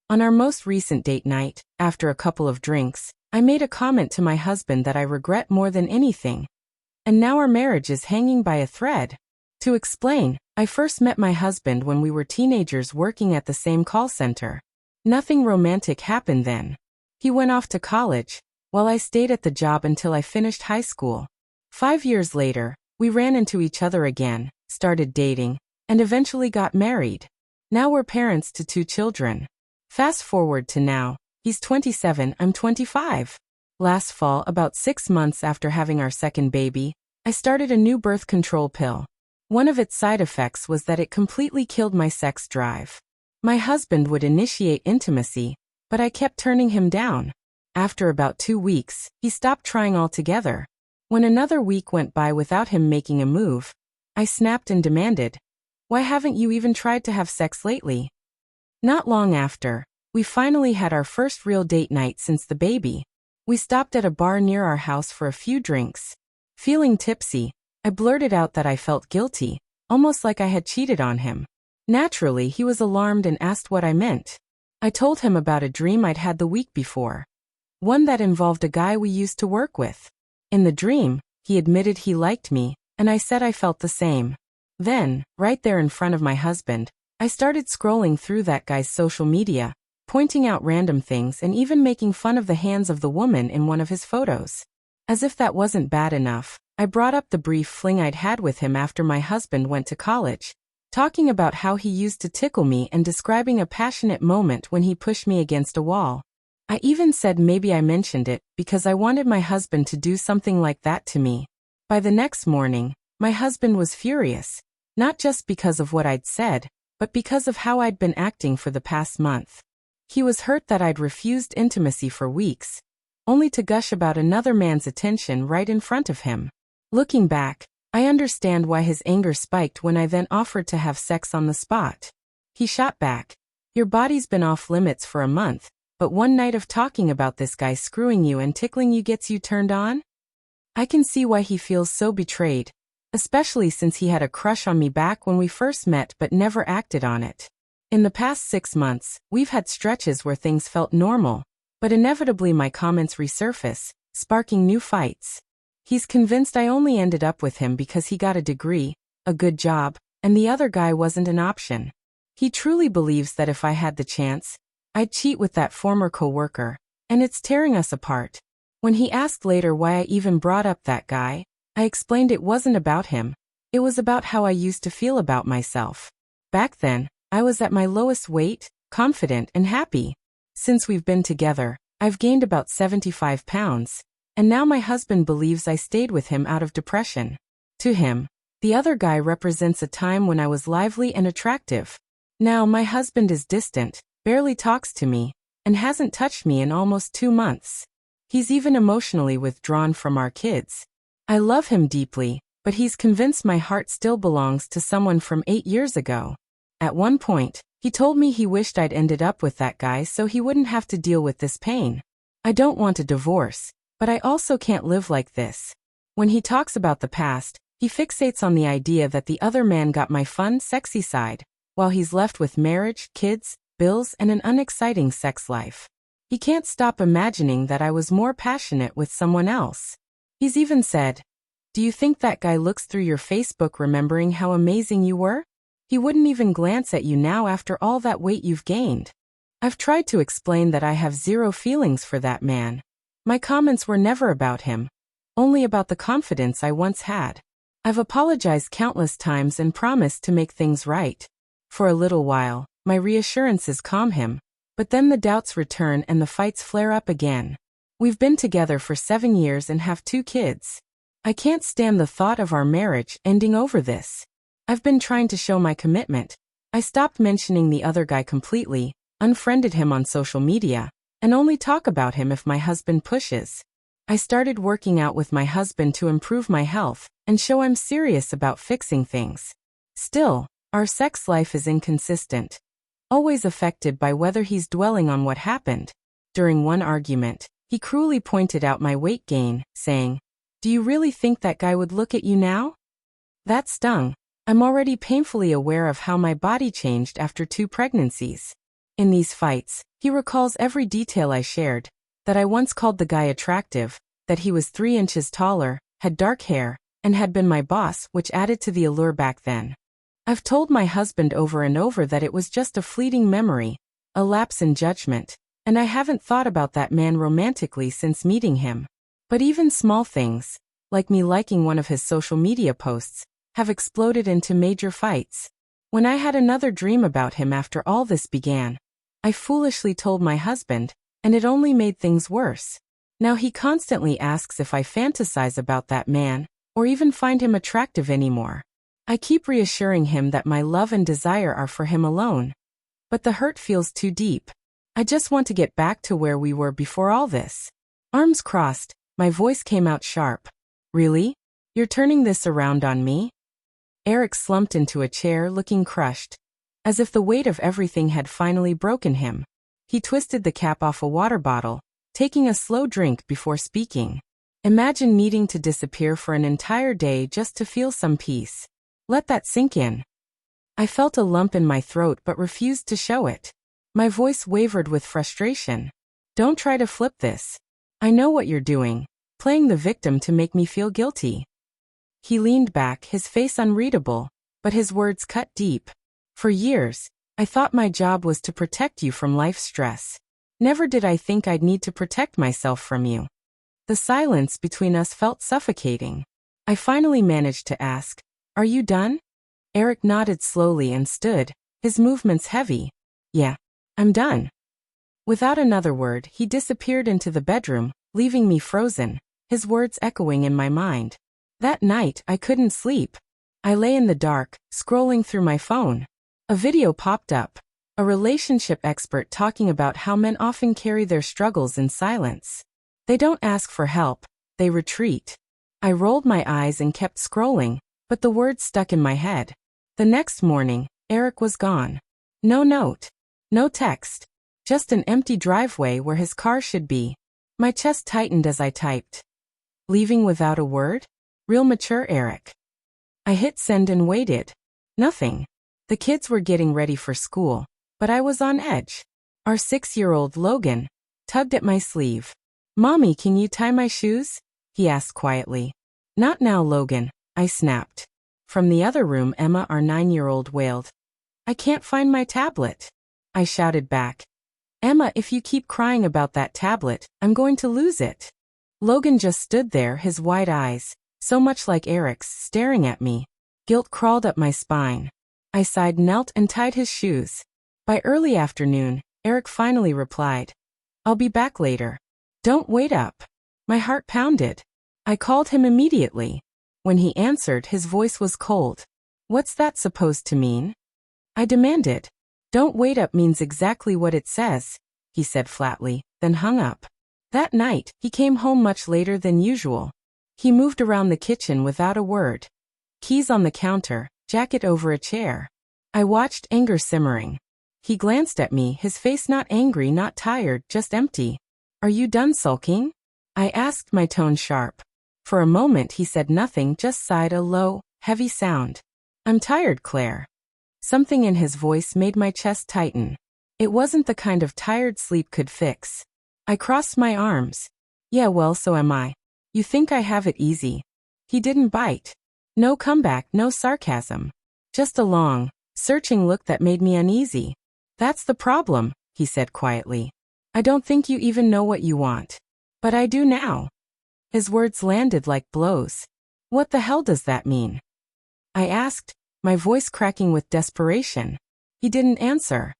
On our most recent date night, after a couple of drinks, I made a comment to my husband that I regret more than anything. And now our marriage is hanging by a thread. To explain, I first met my husband when we were teenagers working at the same call center. Nothing romantic happened then. He went off to college, while I stayed at the job until I finished high school. 5 years later, we ran into each other again, started dating, and eventually got married. Now we're parents to 2 children. Fast forward to now, he's 27, I'm 25. Last fall, about 6 months after having our second baby, I started a new birth control pill. One of its side effects was that it completely killed my sex drive. My husband would initiate intimacy, but I kept turning him down. After about 2 weeks, he stopped trying altogether. When another week went by without him making a move, I snapped and demanded, "Why haven't you even tried to have sex lately?" Not long after, we finally had our first real date night since the baby. We stopped at a bar near our house for a few drinks. Feeling tipsy, I blurted out that I felt guilty, almost like I had cheated on him. Naturally, he was alarmed and asked what I meant. I told him about a dream I'd had the week before. One that involved a guy we used to work with. In the dream, he admitted he liked me, and I said I felt the same. Then, right there in front of my husband, I started scrolling through that guy's social media, pointing out random things and even making fun of the hands of the woman in one of his photos. As if that wasn't bad enough, I brought up the brief fling I'd had with him after my husband went to college, talking about how he used to tickle me and describing a passionate moment when he pushed me against a wall. I even said maybe I mentioned it because I wanted my husband to do something like that to me. By the next morning, my husband was furious, not just because of what I'd said, but because of how I'd been acting for the past month. He was hurt that I'd refused intimacy for weeks, only to gush about another man's attention right in front of him. Looking back, I understand why his anger spiked when I then offered to have sex on the spot. He shot back, "Your body's been off limits for a month, but one night of talking about this guy screwing you and tickling you gets you turned on?" I can see why he feels so betrayed, especially since he had a crush on me back when we first met but never acted on it. In the past 6 months, we've had stretches where things felt normal, but inevitably my comments resurface, sparking new fights. He's convinced I only ended up with him because he got a degree, a good job, and the other guy wasn't an option. He truly believes that if I had the chance, I'd cheat with that former coworker, and it's tearing us apart. When he asked later why I even brought up that guy, I explained it wasn't about him. It was about how I used to feel about myself. Back then, I was at my lowest weight, confident and happy. Since we've been together, I've gained about 75 pounds, and now my husband believes I stayed with him out of depression. To him, the other guy represents a time when I was lively and attractive. Now my husband is distant, barely talks to me, and hasn't touched me in almost 2 months. He's even emotionally withdrawn from our kids. I love him deeply, but he's convinced my heart still belongs to someone from 8 years ago. At one point, he told me he wished I'd ended up with that guy so he wouldn't have to deal with this pain. I don't want a divorce, but I also can't live like this. When he talks about the past, he fixates on the idea that the other man got my fun, sexy side, while he's left with marriage, kids, bills, and an unexciting sex life. He can't stop imagining that I was more passionate with someone else. He's even said, "Do you think that guy looks through your Facebook remembering how amazing you were? He wouldn't even glance at you now after all that weight you've gained." I've tried to explain that I have zero feelings for that man. My comments were never about him, only about the confidence I once had. I've apologized countless times and promised to make things right. For a little while, my reassurances calm him, but then the doubts return and the fights flare up again. We've been together for 7 years and have 2 kids. I can't stand the thought of our marriage ending over this. I've been trying to show my commitment. I stopped mentioning the other guy completely, unfriended him on social media, and only talk about him if my husband pushes. I started working out with my husband to improve my health and show I'm serious about fixing things. Still, our sex life is inconsistent, always affected by whether he's dwelling on what happened. During one argument, he cruelly pointed out my weight gain, saying, "Do you really think that guy would look at you now?" That stung. I'm already painfully aware of how my body changed after 2 pregnancies. In these fights, he He recalls every detail I shared, that I once called the guy attractive, that he was 3 inches taller, had dark hair, and had been my boss, which added to the allure back then. I've told my husband over and over that it was just a fleeting memory, a lapse in judgment, and I haven't thought about that man romantically since meeting him. But even small things, like me liking one of his social media posts, have exploded into major fights. When I had another dream about him after all this began, I foolishly told my husband, and it only made things worse. Now he constantly asks if I fantasize about that man, or even find him attractive anymore. I keep reassuring him that my love and desire are for him alone. But the hurt feels too deep. I just want to get back to where we were before all this. Arms crossed, my voice came out sharp. Really? You're turning this around on me? Eric slumped into a chair looking crushed, as if the weight of everything had finally broken him. He twisted the cap off a water bottle, taking a slow drink before speaking. Imagine needing to disappear for an entire day just to feel some peace. Let that sink in. I felt a lump in my throat but refused to show it. My voice wavered with frustration. Don't try to flip this. I know what you're doing, playing the victim to make me feel guilty. He leaned back, his face unreadable, but his words cut deep. For years, I thought my job was to protect you from life's stress. Never did I think I'd need to protect myself from you. The silence between us felt suffocating. I finally managed to ask, "Are you done?" Eric nodded slowly and stood, his movements heavy. "Yeah, I'm done." Without another word, he disappeared into the bedroom, leaving me frozen, his words echoing in my mind. That night, I couldn't sleep. I lay in the dark, scrolling through my phone. A video popped up, a relationship expert talking about how men often carry their struggles in silence. They don't ask for help, they retreat. I rolled my eyes and kept scrolling, but the words stuck in my head. The next morning, Eric was gone. No note, no text, just an empty driveway where his car should be. My chest tightened as I typed. Leaving without a word? Real mature Eric. I hit send and waited. Nothing. The kids were getting ready for school, but I was on edge. Our 6-year-old Logan tugged at my sleeve. "Mommy, can you tie my shoes?" he asked quietly. "Not now, Logan," I snapped. From the other room, Emma, our 9-year-old, wailed. "I can't find my tablet." I shouted back. "Emma, if you keep crying about that tablet, I'm going to lose it." Logan just stood there, his wide eyes, so much like Eric's, staring at me. Guilt crawled up my spine. I sighed, knelt, and tied his shoes. By early afternoon, Eric finally replied, "I'll be back later. Don't wait up." My heart pounded. I called him immediately. When he answered, his voice was cold. "What's that supposed to mean?" I demanded. "Don't wait up means exactly what it says," he said flatly, then hung up. That night, he came home much later than usual. He moved around the kitchen without a word. Keys on the counter, jacket over a chair. I watched, anger simmering. He glanced at me, his face not angry, not tired, just empty. "Are you done sulking?" I asked, my tone sharp. For a moment he said nothing, just sighed, a low, heavy sound. "I'm tired, Claire." Something in his voice made my chest tighten. It wasn't the kind of tired sleep could fix. I crossed my arms. "Yeah, well, so am I. You think I have it easy." He didn't bite. No comeback, no sarcasm. Just a long, searching look that made me uneasy. "That's the problem," he said quietly. "I don't think you even know what you want. But I do now." His words landed like blows. "What the hell does that mean?" I asked, my voice cracking with desperation. He didn't answer.